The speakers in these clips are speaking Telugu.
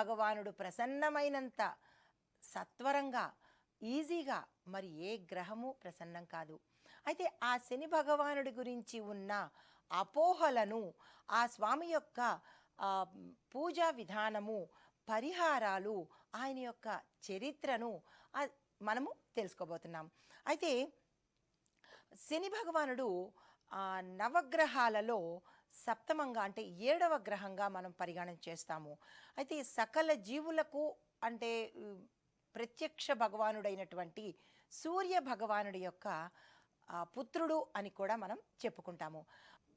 భగవానుడు ప్రసన్నమైనంత సత్వరంగా ఈజీగా మరి ఏ గ్రహము ప్రసన్నం కాదు. అయితే ఆ శని భగవానుడి గురించి ఉన్న అపోహలను, ఆ స్వామి యొక్క పూజా విధానము, పరిహారాలు, ఆయన యొక్క చరిత్రను మనము తెలుసుకోబోతున్నాం. అయితే శని భగవానుడు నవగ్రహాలలో సప్తమంగా అంటే 7వ గ్రహంగా మనం పరిగణన చేస్తాము. అయితే సకల జీవులకు అంటే ప్రత్యక్ష భగవానుడైనటువంటి సూర్య భగవానుడి యొక్క పుత్రుడు అని కూడా మనం చెప్పుకుంటాము.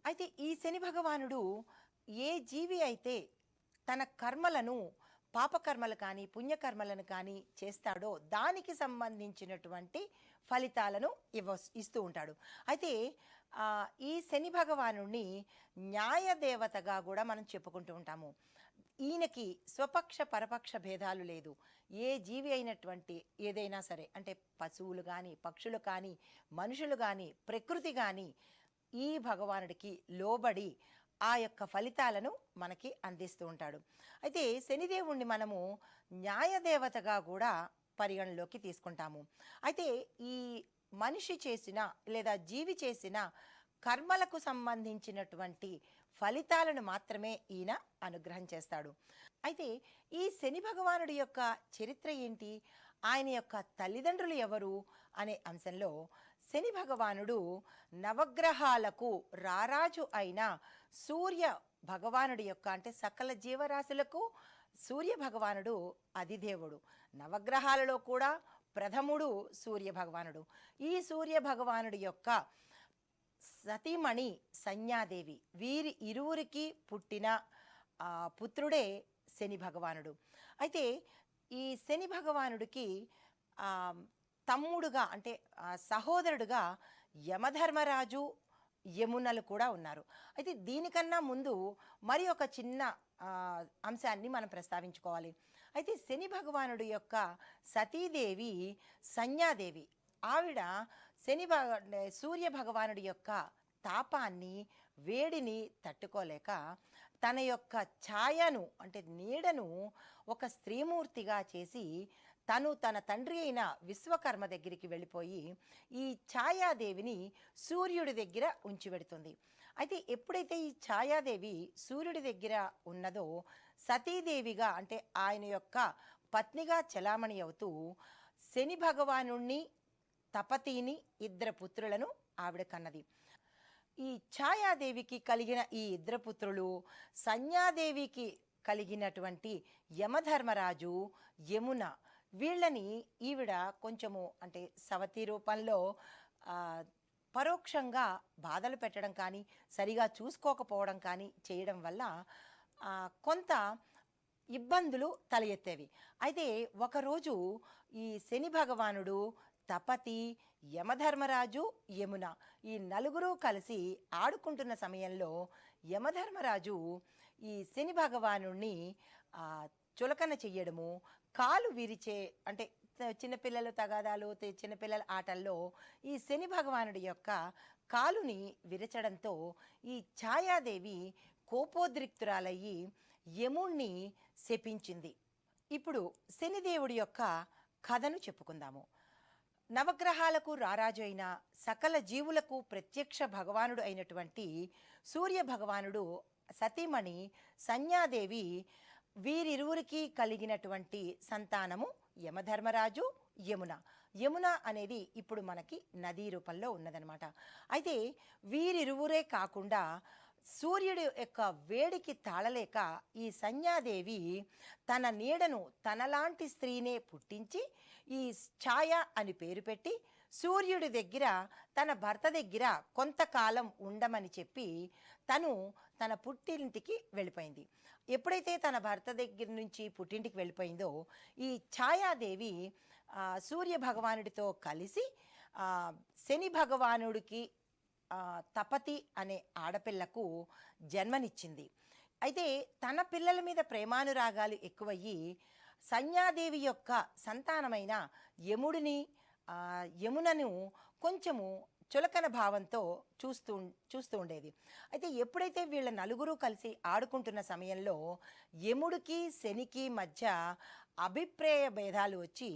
అయితే ఈ శని భగవానుడు ఏ జీవి అయితే తన కర్మలను పాపకర్మలు కానీ పుణ్యకర్మలను కానీ చేస్తాడో దానికి సంబంధించినటువంటి ఫలితాలను ఇస్తూ ఉంటాడు. అయితే ఈ శని భగవానుడిని న్యాయదేవతగా కూడా మనం చెప్పుకుంటూ ఉంటాము. ఈయనకి స్వపక్ష పరపక్ష భేదాలు లేదు. ఏ జీవి అయినటువంటి ఏదైనా సరే అంటే పశువులు కానీ పక్షులు కానీ మనుషులు కానీ ప్రకృతి కానీ ఈ భగవానుడికి లోబడి ఆ యొక్క ఫలితాలను మనకి అందిస్తూ ఉంటాడు. అయితే శనిదేవుణ్ణి మనము న్యాయదేవతగా కూడా పరిగణలోకి తీసుకుంటాము. అయితే ఈ మనిషి చేసిన లేదా జీవి చేసిన కర్మలకు సంబంధించినటువంటి ఫలితాలను మాత్రమే ఈయన అనుగ్రహం చేస్తాడు. అయితే ఈ శని భగవానుడి యొక్క చరిత్ర ఏంటి, ఆయన యొక్క తల్లిదండ్రులు ఎవరు అనే అంశంలో శని భగవానుడు నవగ్రహాలకు రారాజు అయిన సూర్య భగవానుడి యొక్క అంటే సకల జీవరాశులకు సూర్య భగవానుడు అధిదేవుడు. నవగ్రహాలలో కూడా ప్రథముడు సూర్య భగవానుడు. ఈ సూర్య భగవానుడి యొక్క సతీమణి సంజ్ఞాదేవి, వీరి ఇరువురికి పుట్టిన పుత్రుడే శని భగవానుడు. అయితే ఈ శని భగవానుడికి తమ్ముడుగా అంటే సహోదరుడుగా యమధర్మరాజు యమునలు కూడా ఉన్నారు. అయితే దీనికన్నా ముందు మరి ఒక చిన్న అంశాన్ని మనం ప్రస్తావించుకోవాలి. అయితే శని భగవానుడి యొక్క సతీదేవి సంజ్ఞాదేవి, ఆవిడ సూర్య భగవానుడి యొక్క తాపాన్ని వేడిని తట్టుకోలేక తన యొక్క ఛాయను అంటే నీడను ఒక స్త్రీమూర్తిగా చేసి తన తండ్రి అయిన విశ్వకర్మ దగ్గరికి వెళ్ళిపోయి ఈ ఛాయాదేవిని సూర్యుడి దగ్గర ఉంచిపెడుతుంది. అయితే ఎప్పుడైతే ఈ ఛాయాదేవి సూర్యుడి దగ్గర ఉన్నదో సతీదేవిగా అంటే ఆయన యొక్క పత్నిగా చలామణి అవుతూ శని భగవానుణ్ణి తపతిని ఇద్దరు పుత్రులను ఆవిడ కన్నది. ఈ ఛాయాదేవికి కలిగిన ఈ ఇద్దరు పుత్రులు సంజ్ఞాదేవికి కలిగినటువంటి యమధర్మరాజు యమున, వీళ్ళని ఈవిడ కొంచెము అంటే సవతి రూపంలో పరోక్షంగా బాధలు పెట్టడం కానీ సరిగా చూసుకోకపోవడం కానీ చేయడం వల్ల కొంత ఇబ్బందులు తల ఎత్తేవి. అయితే ఒకరోజు ఈ శని భగవానుడు తపతి యమధర్మరాజు యమున ఈ నలుగురు కలిసి ఆడుకుంటున్న సమయంలో యమధర్మరాజు ఈ శని భగవానుణ్ణి చులకన చెయ్యడము, కాలు విరిచే అంటే చిన్నపిల్లలు తగాదాలు చిన్నపిల్లల ఆటల్లో ఈ శని భగవానుడి యొక్క కాలుని విరచడంతో ఈ ఛాయాదేవి కోపోద్రిక్తురాలయ్యి యముణ్ణి శపించింది. ఇప్పుడు శనిదేవుడి యొక్క కథను చెప్పుకుందాము. నవగ్రహాలకు రారాజు అయిన సకల జీవులకు ప్రత్యక్ష భగవానుడు అయినటువంటి సూర్య భగవానుడు సతీమణి సంజ్ఞాదేవి, వీరిరువురికి కలిగినటువంటి సంతానము యమధర్మరాజు యమున. యమున అనేది ఇప్పుడు మనకి నదీ రూపంలో ఉన్నదనమాట. అయితే వీరిరువురే కాకుండా సూర్యుడి యొక్క వేడికి తాళలేక ఈ సంజ్ఞాదేవి తన నీడను తనలాంటి స్త్రీనే పుట్టించి ఈ ఛాయ అని పేరు పెట్టి సూర్యుడి దగ్గర తన భర్త దగ్గర కొంతకాలం ఉండమని చెప్పి తన పుట్టింటికి వెళ్ళిపోయింది. ఎప్పుడైతే తన భర్త దగ్గర నుంచి పుట్టింటికి వెళ్ళిపోయిందో ఈ ఛాయాదేవి సూర్య భగవానుడితో కలిసి శని భగవానుడికి తపతి అనే ఆడపిల్లకు జన్మనిచ్చింది. అయితే తన పిల్లల మీద ప్రేమానురాగాలు ఎక్కువయ్యి సంజ్ఞాదేవి యొక్క సంతానమైన యమునను కొంచెము చులకన భావంతో చూస్తూ చూస్తూ ఉండేది. అయితే ఎప్పుడైతే వీళ్ళ నలుగురు కలిసి ఆడుకుంటున్న సమయంలో యముడికి శనికి మధ్య అభిప్రాయ భేదాలు వచ్చి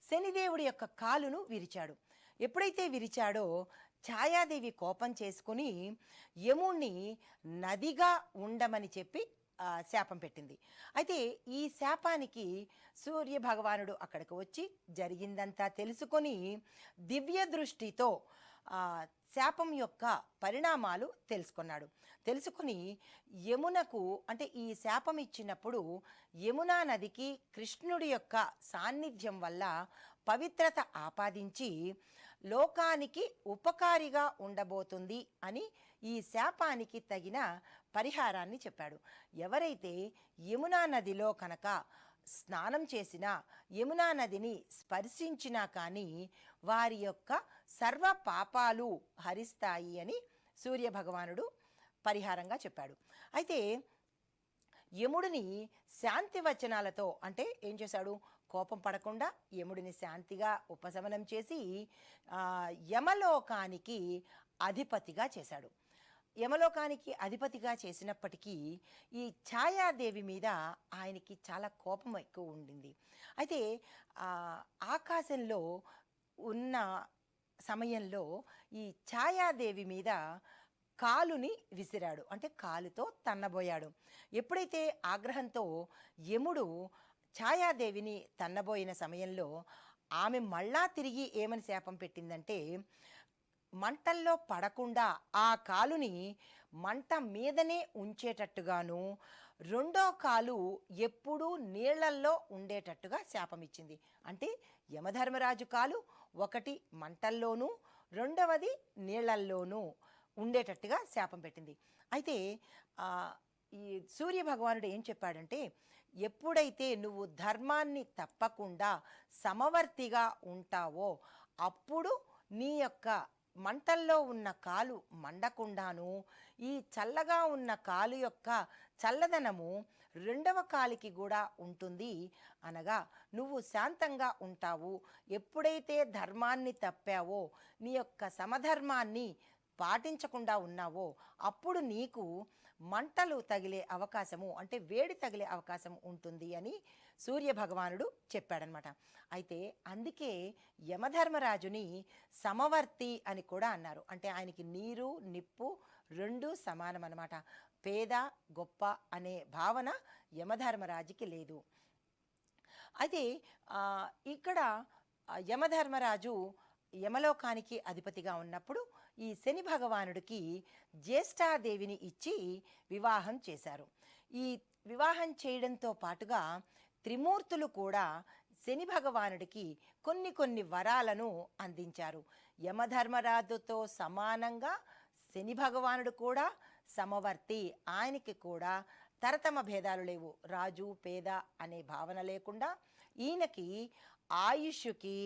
శనిదేవుడి యొక్క కాలును విరిచాడు. ఎప్పుడైతే విరిచాడో ఛాయాదేవి కోపం చేసుకుని యముణ్ణి నదిగా ఉండమని చెప్పి శాపం పెట్టింది. అయితే ఈ శాపానికి సూర్య భగవానుడు అక్కడికి వచ్చి జరిగిందంతా తెలుసుకొని దివ్య దృష్టితో శాపం యొక్క పరిణామాలు తెలుసుకుని యమునకు అంటే ఈ శాపం ఇచ్చినప్పుడు యమునా నదికి కృష్ణుడి యొక్క సాన్నిధ్యం వల్ల పవిత్రత ఆపాదించి లోకానికి ఉపకారిగా ఉండబోతుంది అని ఈ శాపానికి తగిన పరిహారాన్ని చెప్పాడు. ఎవరైతే యమునా నదిలో కనుక స్నానం చేసినా, యమునా నదిని స్పర్శించినా కానీ వారి యొక్క సర్వ పాపాలు హరిస్తాయి అని సూర్య భగవానుడు పరిహారంగా చెప్పాడు. అయితే యముడిని శాంతి వచనాలతో అంటే ఏం చేశాడు, కోపం పడకుండా యముడిని శాంతిగా ఉపశమనం చేసి యమలోకానికి అధిపతిగా చేశాడు. యమలోకానికి అధిపతిగా చేసినప్పటికీ ఈ ఛాయాదేవి మీద ఆయనకి చాలా కోపం ఎక్కువ ఉండింది. అయితే ఆకాశంలో ఉన్న సమయంలో ఈ ఛాయాదేవి మీద కాలుని విసిరాడు, అంటే కాలుతో తన్నబోయాడు. ఎప్పుడైతే ఆగ్రహంతో యముడు ఛాయాదేవిని తన్నబోయిన సమయంలో ఆమె మళ్ళా తిరిగి ఏమని శాపం పెట్టిందంటే, మంటల్లో పడకుండా ఆ కాలుని మంట మీదనే ఉంచేటట్టుగాను, రెండో కాలు ఎప్పుడూ నీళ్లల్లో ఉండేటట్టుగా శాపం ఇచ్చింది. అంటే యమధర్మరాజు కాలు ఒకటి మంటల్లోనూ, రెండవది నీళ్లల్లోనూ ఉండేటట్టుగా శాపం పెట్టింది. అయితే ఈ సూర్య భగవానుడు ఏం చెప్పాడంటే, ఎప్పుడైతే నువ్వు ధర్మాన్ని తప్పకుండా సమవర్తిగా ఉంటావో అప్పుడు నీ యొక్క మంటల్లో ఉన్న కాలు మండకుండాను, ఈ చల్లగా ఉన్న కాలు యొక్క చల్లదనము రెండవ కాలికి కూడా ఉంటుంది. అనగా నువ్వు శాంతంగా ఉంటావు. ఎప్పుడైతే ధర్మాన్ని తప్పావో, నీ యొక్క సమధర్మాన్ని పాటించకుండా ఉన్నావో అప్పుడు నీకు మంటలు తగిలే అవకాశము, అంటే వేడి తగిలే అవకాశం ఉంటుంది అని సూర్య భగవానుడు చెప్పాడనమాట. అయితే అందుకే యమధర్మరాజుని సమవర్తి అని కూడా అన్నారు. అంటే ఆయనకి నీరు నిప్పు రెండు సమానం అన్నమాట. పేద గొప్ప అనే భావన యమధర్మరాజుకి లేదు. అయితే ఇక్కడ యమధర్మరాజు యమలోకానికి అధిపతిగా ఉన్నప్పుడు ఈ శని భగవానుడికి జ్యేష్ఠాదేవిని ఇచ్చి వివాహం చేశారు. ఈ వివాహం చేయడంతో పాటుగా త్రిమూర్తులు కూడా శని భగవానుడికి కొన్ని వరాలను అందించారు. యమధర్మరాజుతో సమానంగా శని భగవానుడు కూడా సమవర్తి. ఆయనకి కూడా తరతమ భేదాలు లేవు. రాజు పేద అనే భావన లేకుండా ఈయనకి ఆయుష్కి,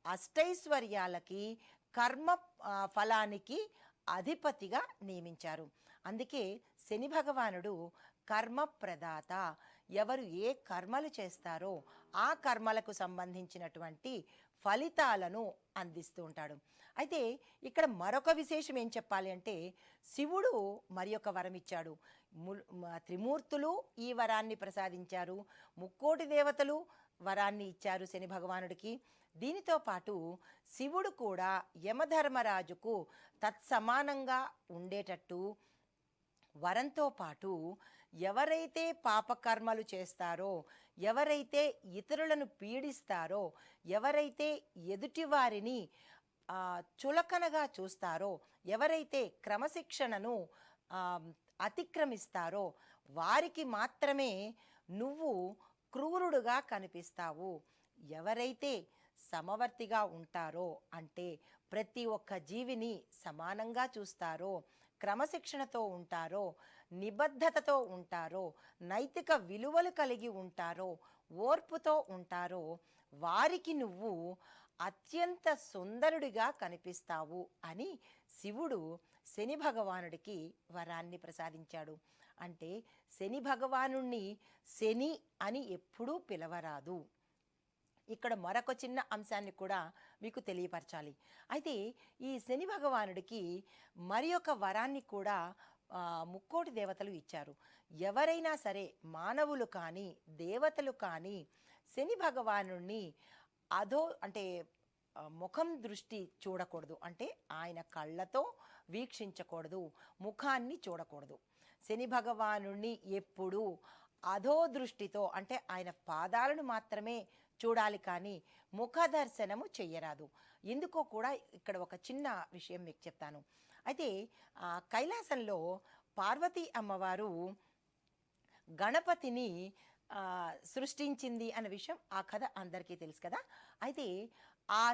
అష్టైశ్వర్యాలకి, కర్మ ఫలానికి అధిపతిగా నియమించారు. అందుకే శని భగవానుడు కర్మ ప్రదాత. ఎవరు ఏ కర్మలు చేస్తారో ఆ కర్మలకు సంబంధించినటువంటి ఫలితాలను అందిస్తూ ఉంటాడు. అయితే ఇక్కడ మరొక విశేషం ఏం చెప్పాలి అంటే, శివుడు మరి ఒక వరం ఇచ్చాడు. త్రిమూర్తులు ఈ వరాన్ని ప్రసాదించారు. ముక్కోటి దేవతలు వరాన్ని ఇచ్చారు శని భగవానుడికి. దీనితో పాటు శివుడు కూడా యమధర్మరాజుకు తత్సమానంగా ఉండేటట్టు వరంతో పాటు ఎవరైతే పాపకర్మలు చేస్తారో, ఎవరైతే ఇతరులను పీడిస్తారో, ఎవరైతే ఎదుటివారిని చులకనగా చూస్తారో, ఎవరైతే క్రమశిక్షణను అతిక్రమిస్తారో వారికి మాత్రమే నువ్వు క్రూరుడుగా కనిపిస్తావు. ఎవరైతే సమవర్తిగా ఉంటారో, అంటే ప్రతి ఒక్క జీవిని సమానంగా చూస్తారో, క్రమశిక్షణతో ఉంటారో, నిబద్ధతతో ఉంటారో, నైతిక విలువలు కలిగి ఉంటారో, ఓర్పుతో ఉంటారో వారికి నువ్వు అత్యంత సుందరుడిగా కనిపిస్తావు అని శివుడు శని భగవానుడికి వరాన్ని ప్రసాదించాడు. అంటే శని భగవానుణ్ణి శని అని ఎప్పుడూ పిలవరాదు. ఇక్కడ మరొక చిన్న అంశాన్ని కూడా మీకు తెలియపరచాలి. అయితే ఈ శని భగవానుడికి మరి ఒక వరాన్ని కూడా ముక్కోటి దేవతలు ఇచ్చారు. ఎవరైనా సరే మానవులు కానీ, దేవతలు కానీ శని భగవానుడిని అంటే ముఖం దృష్టి చూడకూడదు. అంటే ఆయన కళ్ళతో వీక్షించకూడదు, ముఖాన్ని చూడకూడదు. శని భగవానుణ్ణి ఎప్పుడూ అధో దృష్టితో అంటే ఆయన పాదాలను మాత్రమే చూడాలి కానీ ముఖ దర్శనము చెయ్యరాదు. ఎందుకో కూడా ఇక్కడ ఒక చిన్న విషయం మీకు చెప్తాను. అయితే కైలాసంలో పార్వతీ అమ్మవారు గణపతిని సృష్టించింది అన్న విషయం ఆ కథ అందరికీ తెలుసు కదా. అయితే ఆ